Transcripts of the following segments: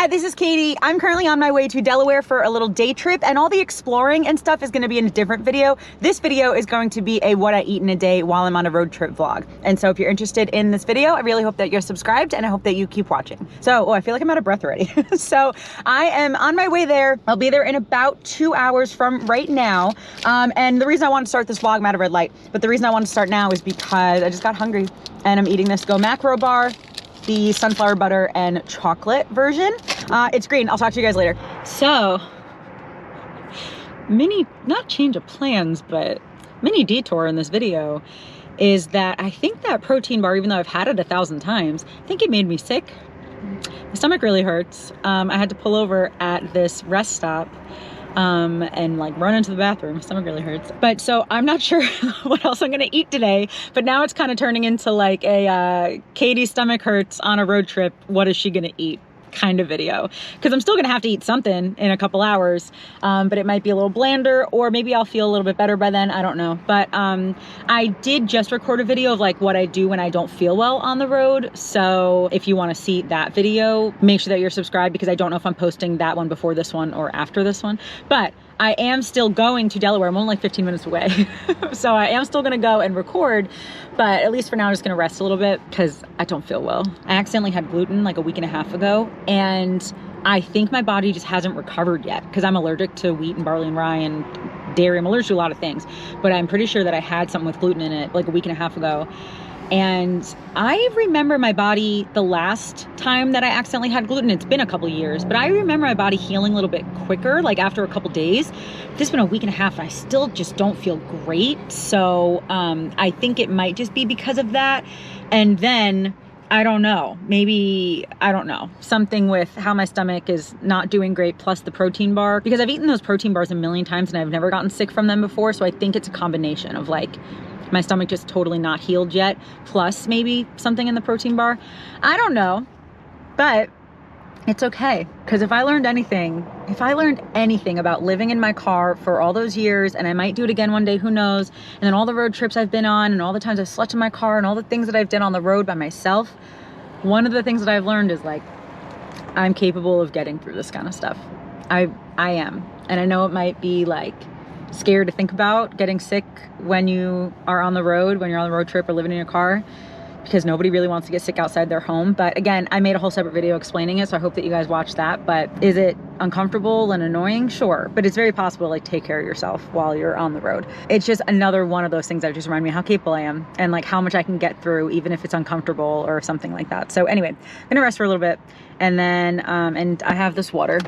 Hi, this is Katie. I'm currently on my way to Delaware for a little day trip, and all the exploring and stuff is going to be in a different video. This video is going to be a what I eat in a day while I'm on a road trip vlog. And so if you're interested in this video, I really hope that you're subscribed and I hope that you keep watching. So, I feel like I'm out of breath already. So I am on my way there. I'll be there in about 2 hours from right now. And the reason I want to start this vlog, I'm at a red light, but the reason I want to start now is because I just got hungry and I'm eating this Go Macro bar, the sunflower butter and chocolate version. It's green. I'll talk to you guys later. So, not change of plans, but mini detour in this video is that I think that protein bar, even though I've had it 1,000 times, I think it made me sick. My stomach really hurts. I had to pull over at this rest stop and like run into the bathroom. My stomach really hurts. But so I'm not sure what else I'm gonna eat today, but now it's kind of turning into like a Katie's stomach hurts on a road trip, what is she gonna eat kind of video, because I'm still gonna have to eat something in a couple hours, but it might be a little blander, or maybe I'll feel a little bit better by then, I don't know. But I did just record a video of like what I do when I don't feel well on the road, so if you want to see that video, make sure that you're subscribed, because I don't know if I'm posting that one before this one or after this one. But I am still going to Delaware. I'm only like 15 minutes away. So I am still gonna go and record, but at least for now I'm just gonna rest a little bit because I don't feel well. I accidentally had gluten like a week and a half ago, and I think my body just hasn't recovered yet because I'm allergic to wheat and barley and rye and dairy. I'm allergic to a lot of things, but I'm pretty sure that I had something with gluten in it like a week and a half ago. And I remember my body the last time that I accidentally had gluten, it's been a couple years, but I remember my body healing a little bit quicker, like after a couple days. This has been a week and a half and I still just don't feel great. So I think it might just be because of that. And then I don't know, maybe, I don't know, something with how my stomach is not doing great, plus the protein bar, because I've eaten those protein bars a million times and I've never gotten sick from them before. So I think it's a combination of like, my stomach just totally not healed yet, plus maybe something in the protein bar. I don't know, but it's okay. Because if I learned anything about living in my car for all those years, and I might do it again one day, who knows, and then all the road trips I've been on and all the times I've slept in my car and all the things that I've done on the road by myself, one of the things that I've learned is like, I'm capable of getting through this kind of stuff. I am. And I know it might be like scared to think about getting sick when you are on the road, when you're on the road trip or living in your car, because nobody really wants to get sick outside their home. But again, I made a whole separate video explaining it, so I hope that you guys watch that. But is it uncomfortable and annoying? Sure. But it's very possible to like take care of yourself while you're on the road. It's just another one of those things that just remind me how capable I am and like how much I can get through, even if it's uncomfortable or something like that. So anyway, I'm gonna rest for a little bit, and then and I have this water.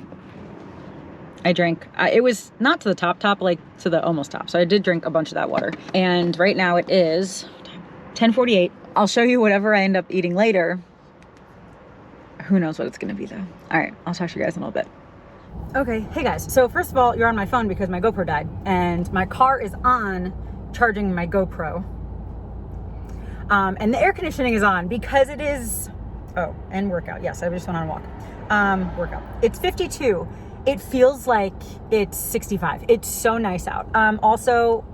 I drank, it was not to the top, like to the almost top. So I did drink a bunch of that water. And right now it is 10:48. I'll show you whatever I end up eating later. Who knows what it's gonna be though. All right, I'll talk to you guys in a little bit. Okay, hey guys. So first of all, you're on my phone because my GoPro died and my car is on charging my GoPro. And the air conditioning is on because it is, oh, and workout. Yes, I just went on a walk. Workout. It's 52. It feels like it's 65. It's so nice out. Also,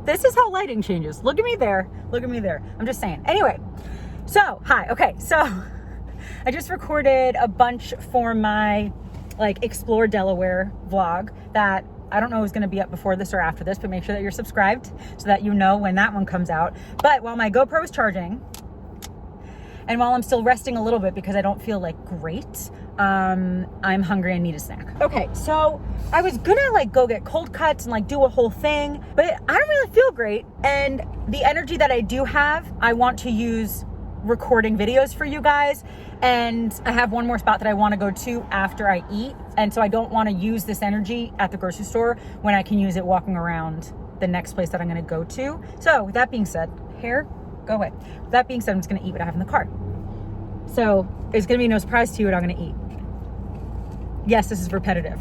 this is how lighting changes. Look at me there. Look at me there. I'm just saying. Anyway, so, hi. Okay, so I just recorded a bunch for my like Explore Delaware vlog that I don't know is going to be up before this or after this, but make sure that you're subscribed so that you know when that one comes out. But while my GoPro is charging, and while I'm still resting a little bit because I don't feel like great, I'm hungry and need a snack. Okay, so I was gonna like go get cold cuts and like do a whole thing, but I don't really feel great. And the energy that I do have, I want to use recording videos for you guys. And I have one more spot that I wanna go to after I eat. And so I don't wanna use this energy at the grocery store when I can use it walking around the next place that I'm gonna go to. So with that being said, hair, go away. With that being said, I'm just gonna eat what I have in the cart. So it's gonna be no surprise to you what I'm gonna eat. Yes, this is repetitive.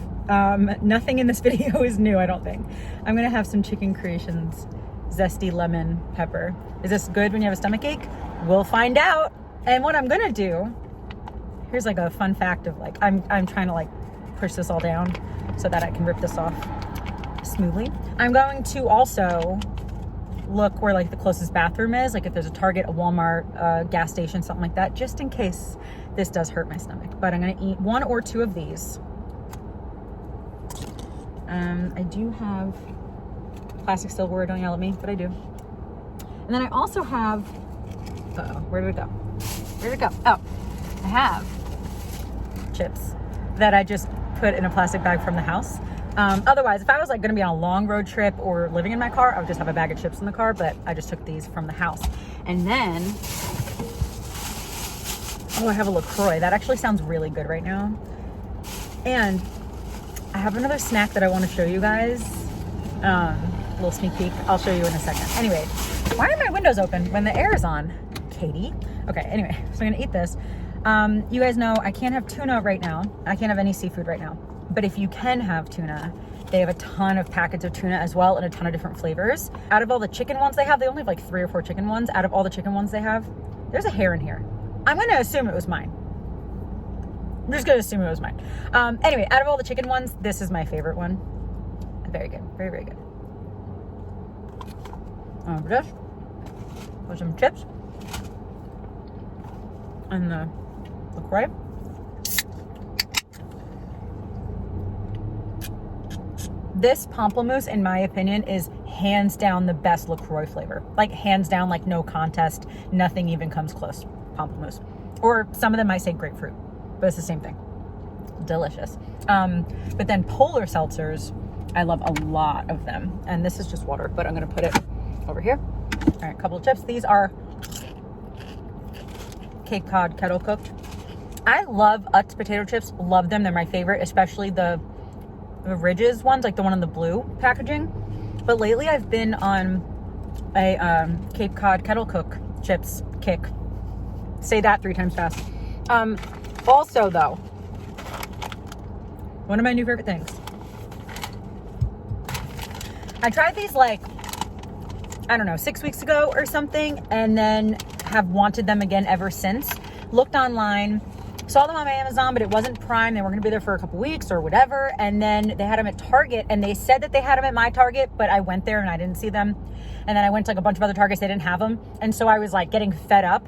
Nothing in this video is new, I don't think. I'm gonna have some Chicken Creations zesty lemon pepper. Is this good when you have a stomach ache? We'll find out. And what I'm gonna do, here's like a fun fact of like, I'm trying to like push this all down so that I can rip this off smoothly. I'm going to also look where like the closest bathroom is, like if there's a Target, a Walmart, a gas station, something like that, just in case this does hurt my stomach. But I'm gonna eat 1 or 2 of these. I do have plastic silverware, don't yell at me, but I do. And then I also have, where did it go? Where did it go? Oh, I have chips that I just put in a plastic bag from the house. Otherwise, if I was like gonna be on a long road trip or living in my car, I would just have a bag of chips in the car, but I just took these from the house. And then, I have a LaCroix. That actually sounds really good right now. And I have another snack that I want to show you guys. A little sneak peek. I'll show you in a second. Anyway, why are my windows open when the air is on, Katie? Okay, anyway, so I'm gonna eat this. You guys know I can't have tuna right now. I can't have any seafood right now. But if you can have tuna, they have a ton of packets of tuna as well and a ton of different flavors. Out of all the chicken ones they have, they only have like 3 or 4 chicken ones. Out of all the chicken ones they have, there's a hair in here. I'm gonna assume it was mine. I'm just gonna assume it was mine. Anyway, out of all the chicken ones, this is my favorite one. Very good, very, very good. This with some chips and the LaCroix. This pamplemousse, in my opinion, is hands down the best LaCroix flavor. Like hands down, like no contest, nothing even comes close. Pamplemousse. Or some of them might say grapefruit, but it's the same thing. Delicious. But then polar seltzers, I love a lot of them. And this is just water, but I'm gonna put it over here. All right, a couple of chips. These are Cape Cod kettle cooked. I love Utz potato chips, love them. They're my favorite, especially the Ridges ones, like the one in the blue packaging. But lately I've been on a Cape Cod kettle cook chips kick. Say that 3 times fast. Also though, one of my new favorite things. I tried these like, I don't know, 6 weeks ago or something, and then have wanted them again ever since. Looked online, saw them on Amazon, but it wasn't Prime. They were going to be there for a couple weeks or whatever. And then they had them at Target, and they said that they had them at my Target, but I went there and I didn't see them. And then I went to like a bunch of other Targets, they didn't have them. And so I was like getting fed up.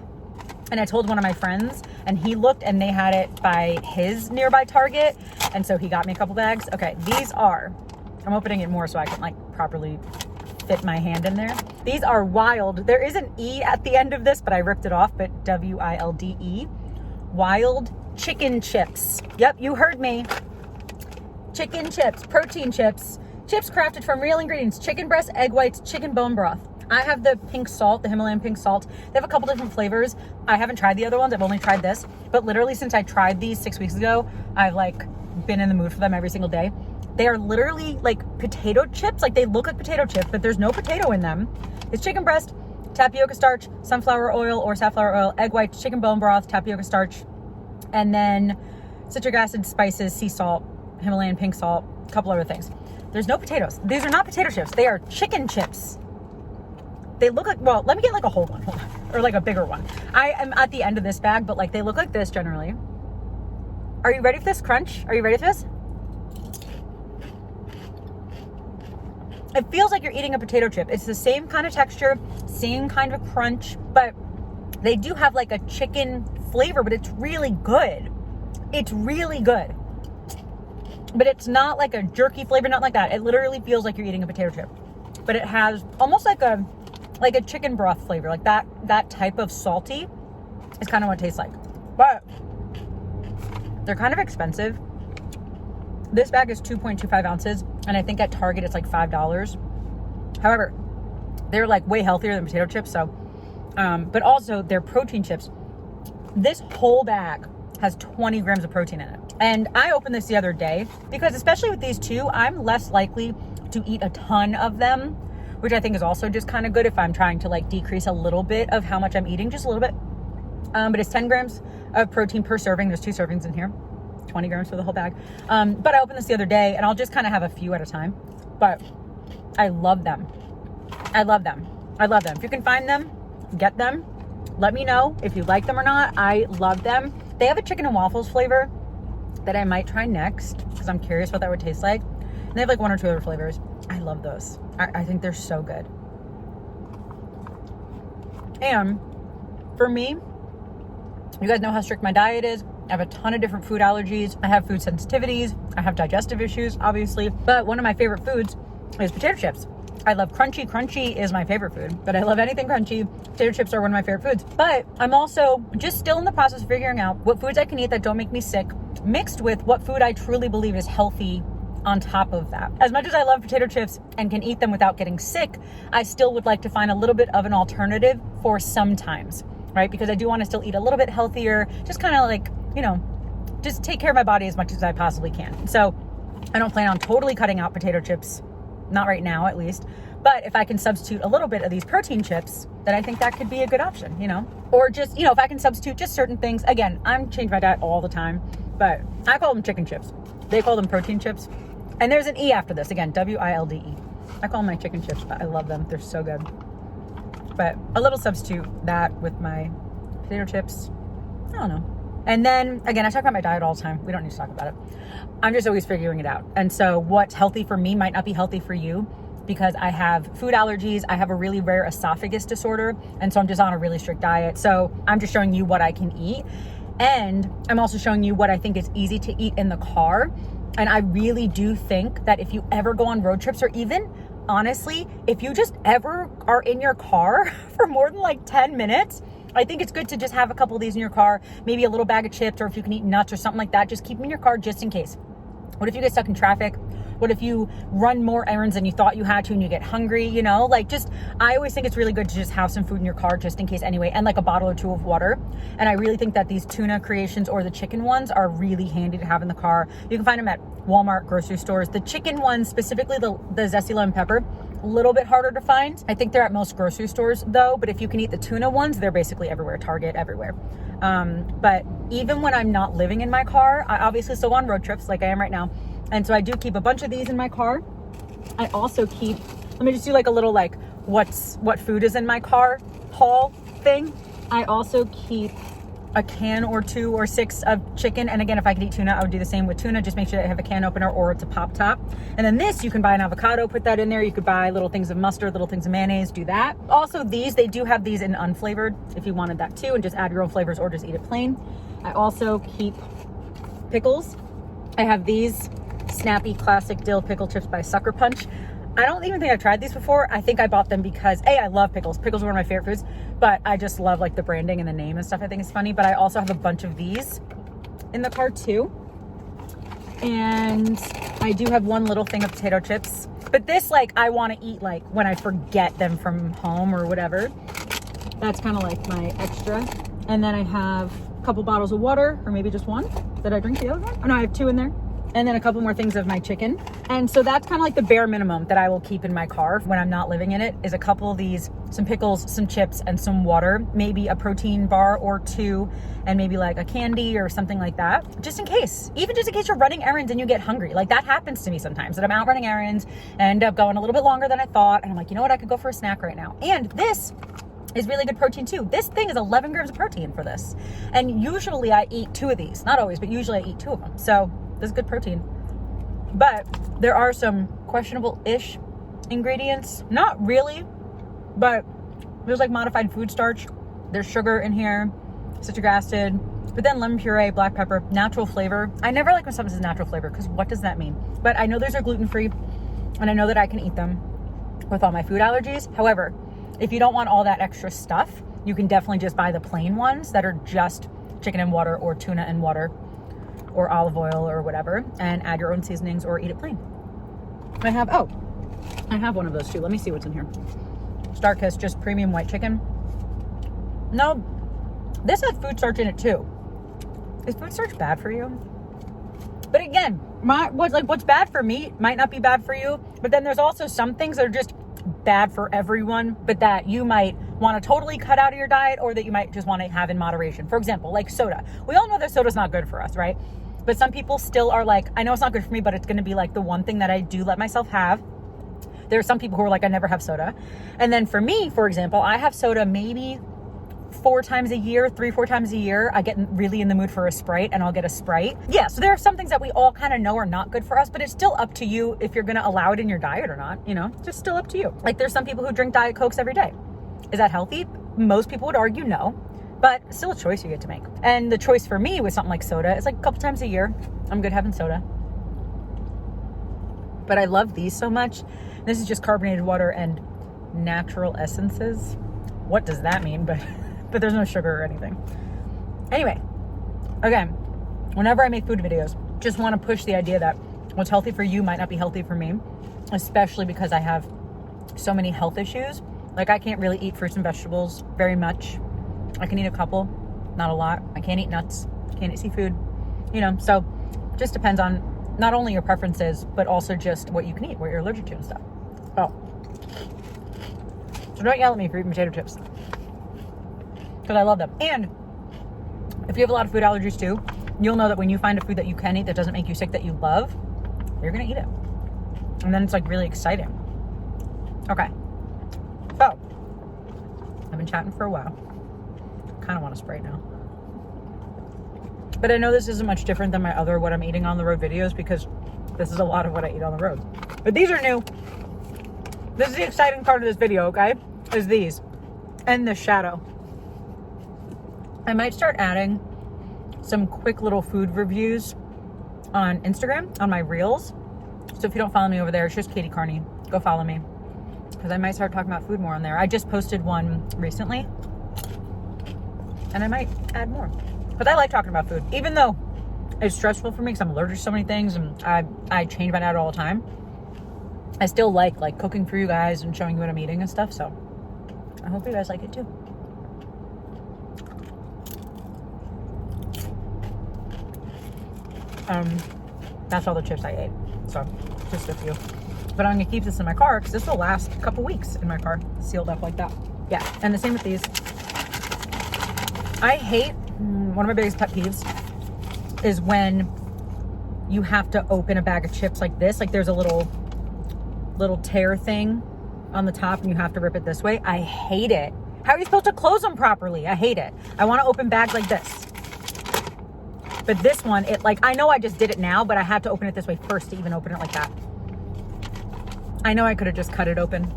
And I told one of my friends, and he looked and they had it by his nearby Target. And so he got me a couple bags. Okay, these are, I'm opening it more so I can like properly fit my hand in there. These are Wild. There is an E at the end of this, but I ripped it off, but W-I-L-D-E. Wild chicken chips. Yep, you heard me. Chicken chips, protein chips. Chips crafted from real ingredients. Chicken breast, egg whites, chicken bone broth. I have the pink salt, the Himalayan pink salt. They have a couple different flavors. I haven't tried the other ones. I've only tried this. But literally since I tried these 6 weeks ago, I've like been in the mood for them every single day. They are literally like potato chips. Like they look like potato chips, but there's no potato in them. It's chicken breast, tapioca starch, sunflower oil or safflower oil, egg whites, chicken bone broth, tapioca starch, and then citric acid, spices, sea salt, Himalayan pink salt, a couple other things. There's no potatoes. These are not potato chips. They are chicken chips. They look like, well, let me get like a whole one, or like a bigger one. I am at the end of this bag, but like they look like this generally. Are you ready for this crunch? Are you ready for this? It feels like you're eating a potato chip. It's the same kind of texture, same kind of crunch, but they do have like a chicken flavor, but it's really good. It's really good. But it's not like a jerky flavor, not like that. It literally feels like you're eating a potato chip. But it has almost like a chicken broth flavor. Like that type of salty is kind of what it tastes like. But they're kind of expensive. This bag is 2.25 ounces, and I think at Target it's like $5. However, they're like way healthier than potato chips. So, but also they're protein chips. This whole bag has 20 grams of protein in it. And I opened this the other day because especially with these two, I'm less likely to eat a ton of them, which I think is also just kind of good if I'm trying to like decrease a little bit of how much I'm eating, just a little bit. But it's 10 grams of protein per serving. There's 2 servings in here, 20 grams for the whole bag. But I opened this the other day and I'll just kind of have a few at a time. But I love them. I love them. I love them. If you can find them, get them. Let me know if you like them or not. I love them. They have a chicken and waffles flavor that I might try next because I'm curious what that would taste like. And they have like 1 or 2 other flavors. I love those. I think they're so good. And for me, you guys know how strict my diet is. I have a ton of different food allergies. I have food sensitivities. I have digestive issues, obviously. But one of my favorite foods is potato chips. I love crunchy. Crunchy is my favorite food, but I love anything crunchy. Potato chips are one of my favorite foods. But I'm also just still in the process of figuring out what foods I can eat that don't make me sick, mixed with what food I truly believe is healthy on top of that. As much as I love potato chips and can eat them without getting sick, I still would like to find a little bit of an alternative for sometimes, right? Because I do want to still eat a little bit healthier, just kind of like, you know, just take care of my body as much as I possibly can. So I don't plan on totally cutting out potato chips, not right now at least. But if I can substitute a little bit of these protein chips, then I think that could be a good option, you know? Or just, you know, if I can substitute just certain things. Again, I'm changing my diet all the time, but I call them chicken chips. They call them protein chips. And there's an E after this. Again, WILDE. I call them my chicken chips, but I love them. They're so good. But a little substitute that with my potato chips. I don't know. And then, again, I talk about my diet all the time. We don't need to talk about it. I'm just always figuring it out. And so what's healthy for me might not be healthy for you because I have food allergies. I have a really rare esophagus disorder. And so I'm just on a really strict diet. So I'm just showing you what I can eat. And I'm also showing you what I think is easy to eat in the car. And I really do think that if you ever go on road trips, or even honestly, if you just ever are in your car for more than like 10 minutes, I think it's good to just have a couple of these in your car, maybe a little bag of chips, or if you can eat nuts or something like that, just keep them in your car just in case. What if you get stuck in traffic? What if you run more errands than you thought you had to and you get hungry, you know? Like just, I always think it's really good to just have some food in your car just in case anyway, and like a bottle or two of water. And I really think that these tuna creations or the chicken ones are really handy to have in the car. You can find them at Walmart, grocery stores. The chicken ones, specifically the zesty lemon pepper, a little bit harder to find. I think they're at most grocery stores though, but if you can eat the tuna ones, they're basically everywhere, Target, everywhere. But even when I'm not living in my car, I obviously still go on road trips like I am right now. And so I do keep a bunch of these in my car. I also keep, let me just do like a little like what food is in my car haul thing. I also keep a can or 2 or 6 of chicken. And again, if I could eat tuna, I would do the same with tuna. Just make sure that I have a can opener or it's a pop top. And then this, you can buy an avocado, put that in there. You could buy little things of mustard, little things of mayonnaise, do that. Also these, they do have these in unflavored if you wanted that too, and just add your own flavors or just eat it plain. I also keep pickles. I have these snappy classic dill pickle chips by Sucker Punch. I don't even think I've tried these before. I think I bought them because I love pickles. Pickles are one of my favorite foods, but I just love like the branding and the name and stuff. I think it's funny, but I also have a bunch of these in the car too. And I do have one little thing of potato chips, but this like I want to eat like when I forget them from home or whatever. That's kind of like my extra. And then I have a couple bottles of water, or maybe just one. Did I drink the other one? Oh no, I have 2 in there. And then a couple more things of my chicken. And so that's kind of like the bare minimum that I will keep in my car when I'm not living in it, is a couple of these, some pickles, some chips, and some water, maybe a protein bar or 2, and maybe like a candy or something like that, just in case. Even just in case you're running errands and you get hungry. Like that happens to me sometimes, that I'm out running errands and end up going a little bit longer than I thought. And I'm like, you know what, I could go for a snack right now. And this is really good protein too. This thing is 11 grams of protein for this. And usually I eat 2 of these. Not always, but usually I eat 2 of them. So this is good protein. But there are some questionable-ish ingredients. Not really, but there's like modified food starch. There's sugar in here, citric acid, but then lemon puree, black pepper, natural flavor. I never like when something says natural flavor because what does that mean? But I know those are gluten-free and I know that I can eat them with all my food allergies. However, if you don't want all that extra stuff, you can definitely just buy the plain ones that are just chicken and water or tuna and water or olive oil or whatever, and add your own seasonings or eat it plain. I have one of those too. Let me see what's in here. Starkist, just premium white chicken. No, this has food starch in it too. Is food starch bad for you? But again, what's bad for me might not be bad for you, but then there's also some things that are just bad for everyone, but that you might want to totally cut out of your diet, or that you might just want to have in moderation. For example, like soda. We all know that soda's not good for us, right? But some people still are like, I know it's not good for me, but it's going to be like the one thing that I do let myself have. There are some people who are like, I never have soda. And then for me, for example, I have soda maybe 4 times a year, 3-4 times a year. I get really in the mood for a Sprite and I'll get a Sprite. Yeah, so there are some things that we all kind of know are not good for us, but it's still up to you if you're going to allow it in your diet or not, you know, just still up to you. Like there's some people who drink Diet Cokes every day. Is that healthy? most people would argue no, but still a choice you get to make. And the choice for me with something like soda, it's like a couple times a year. I'm good having soda. But I love these so much. This is just carbonated water and natural essences. What does that mean? But there's no sugar or anything. Anyway, again, whenever I make food videos, just want to push the idea that what's healthy for you might not be healthy for me, especially because I have so many health issues. Like I can't really eat fruits and vegetables very much. I can eat a couple, not a lot. I can't eat nuts, can't eat seafood, you know, so just depends on not only your preferences, but also just what you can eat, what you're allergic to and stuff. Oh, so don't yell at me for eating potato chips, because I love them. And if you have a lot of food allergies too, you'll know that when you find a food that you can eat that doesn't make you sick, that you love, you're gonna eat it. And then it's like really exciting. Okay, so I've been chatting for a while. Kind of want to Sprite now. But I know this isn't much different than my other what I'm eating on the road videos, because this is a lot of what I eat on the road. But these are new. This is the exciting part of this video, okay? Is these. And the shadow. I might start adding some quick little food reviews on Instagram, on my reels. So if you don't follow me over there, it's just Katie Carney. Go follow me, because I might start talking about food more on there. I just posted one recently, and I might add more. But I like talking about food, even though it's stressful for me because I'm allergic to so many things, and I change my diet all the time. I still like cooking for you guys and showing you what I'm eating and stuff. So I hope you guys like it too. That's all the chips I ate. So just a few. But I'm gonna keep this in my car because this will last a couple weeks in my car, sealed up like that. Yeah, and the same with these. I hate, one of my biggest pet peeves is when you have to open a bag of chips like this. Like there's a little tear thing on the top and you have to rip it this way. I hate it. How are you supposed to close them properly? I hate it. I want to open bags like this. But this one, I know I just did it now, but I had to open it this way first to even open it like that. I know I could have just cut it open.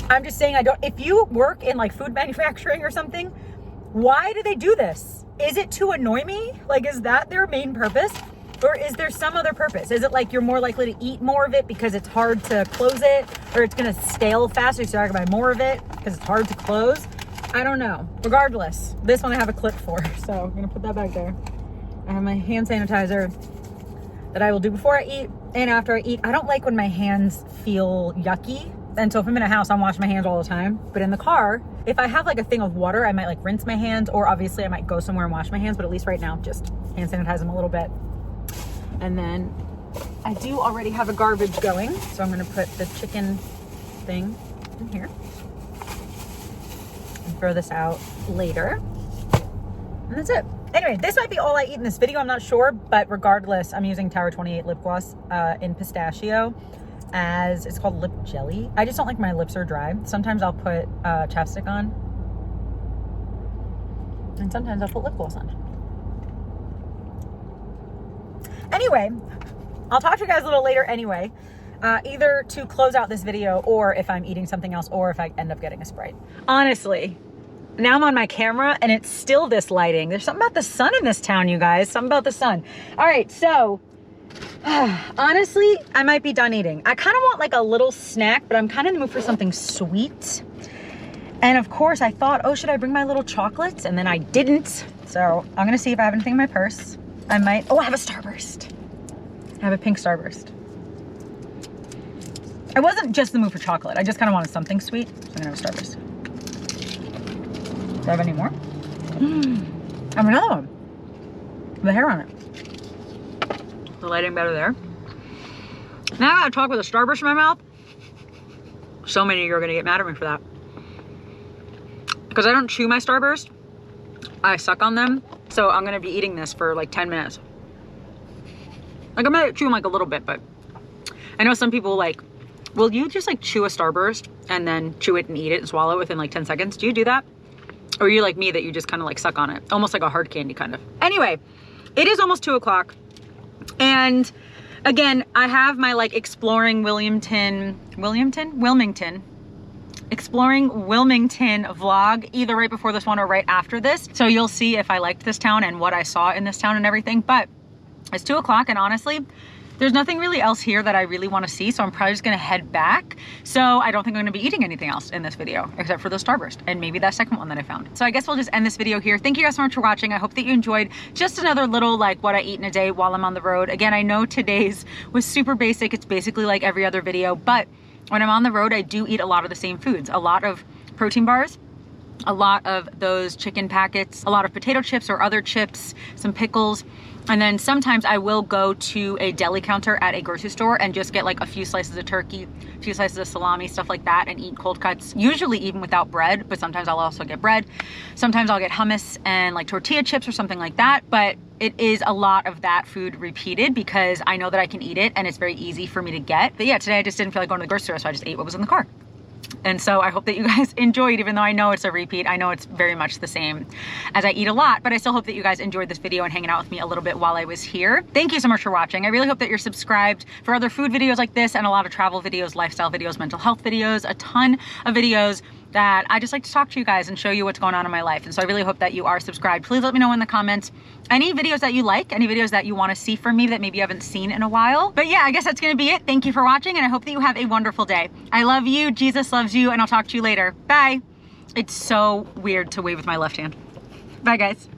I'm just saying if you work in like food manufacturing or something, why do they do this? Is it to annoy me? Like, is that their main purpose? Or is there some other purpose? Is it like you're more likely to eat more of it because it's hard to close it? Or it's gonna stale faster, so you're gonna buy more of it because it's hard to close? I don't know. Regardless, this one I have a clip for, so I'm gonna put that back there. I have my hand sanitizer that I will do before I eat and after I eat. I don't like when my hands feel yucky. And so if I'm in a house, I'm washing my hands all the time. But in the car, if I have like a thing of water, I might like rinse my hands, or obviously I might go somewhere and wash my hands. But at least right now, just hand sanitize them a little bit. And then I do already have a garbage going. So I'm gonna put the chicken thing in here and throw this out later. And that's it. Anyway, this might be all I eat in this video. I'm not sure, but regardless, I'm using Tower 28 lip gloss in pistachio. As it's called lip jelly. I just don't like my lips are dry. Sometimes I'll put chapstick on, and sometimes I'll put lip gloss on. Anyway, I'll talk to you guys a little later anyway, either to close out this video, or if I'm eating something else, or if I end up getting a Sprite. Honestly, now I'm on my camera and it's still this lighting. There's something about the sun in this town, you guys. Something about the sun. All right, so honestly, I might be done eating. I kind of want like a little snack, but I'm kind of in the mood for something sweet. And of course I thought, oh, should I bring my little chocolates? And then I didn't. So I'm gonna see if I have anything in my purse. I might, oh, I have a Starburst. I have a pink Starburst. I wasn't just in the mood for chocolate. I just kind of wanted something sweet. So I'm gonna have a Starburst. Do I have any more? I have another one with a hair on it. The lighting better there. Now I gotta talk with a Starburst in my mouth. So many of you are gonna get mad at me for that. Because I don't chew my Starburst. I suck on them. So I'm gonna be eating this for like 10 minutes. Like I'm gonna chew them like a little bit, but I know some people like, will you just like chew a Starburst and then chew it and eat it and swallow it within like 10 seconds? Do you do that? Or are you like me that you just kind of like suck on it? Almost like a hard candy kind of. Anyway, it is almost 2 o'clock. And again, I have my like exploring Wilmington exploring Wilmington vlog, either right before this one or right after this. So you'll see if I liked this town and what I saw in this town and everything. But it's 2 o'clock and honestly, there's nothing really else here that I really want to see, so I'm probably just gonna head back. So I don't think I'm gonna be eating anything else in this video, except for the Starburst and maybe that second one that I found. So I guess we'll just end this video here. Thank you guys so much for watching. I hope that you enjoyed just another little like what I eat in a day while I'm on the road. Again, I know today's was super basic. It's basically like every other video, but when I'm on the road, I do eat a lot of the same foods, a lot of protein bars, a lot of those chicken packets, a lot of potato chips or other chips, some pickles. And then sometimes I will go to a deli counter at a grocery store and just get like a few slices of turkey, a few slices of salami, stuff like that, and eat cold cuts, usually even without bread, but sometimes I'll also get bread. Sometimes I'll get hummus and like tortilla chips or something like that, but it is a lot of that food repeated because I know that I can eat it and it's very easy for me to get. But yeah, today I just didn't feel like going to the grocery store, so I just ate what was in the car. And so I hope that you guys enjoyed, even though I know it's a repeat. I know it's very much the same as I eat a lot, but I still hope that you guys enjoyed this video and hanging out with me a little bit while I was here. Thank you so much for watching. I really hope that you're subscribed for other food videos like this and a lot of travel videos, lifestyle videos, mental health videos, a ton of videos that I just like to talk to you guys and show you what's going on in my life. And so I really hope that you are subscribed. Please let me know in the comments any videos that you like, any videos that you want to see from me that maybe you haven't seen in a while. But yeah, I guess that's going to be it. Thank you for watching, and I hope that you have a wonderful day. I love you. Jesus loves you, and I'll talk to you later. Bye. It's so weird to wave with my left hand. Bye, guys.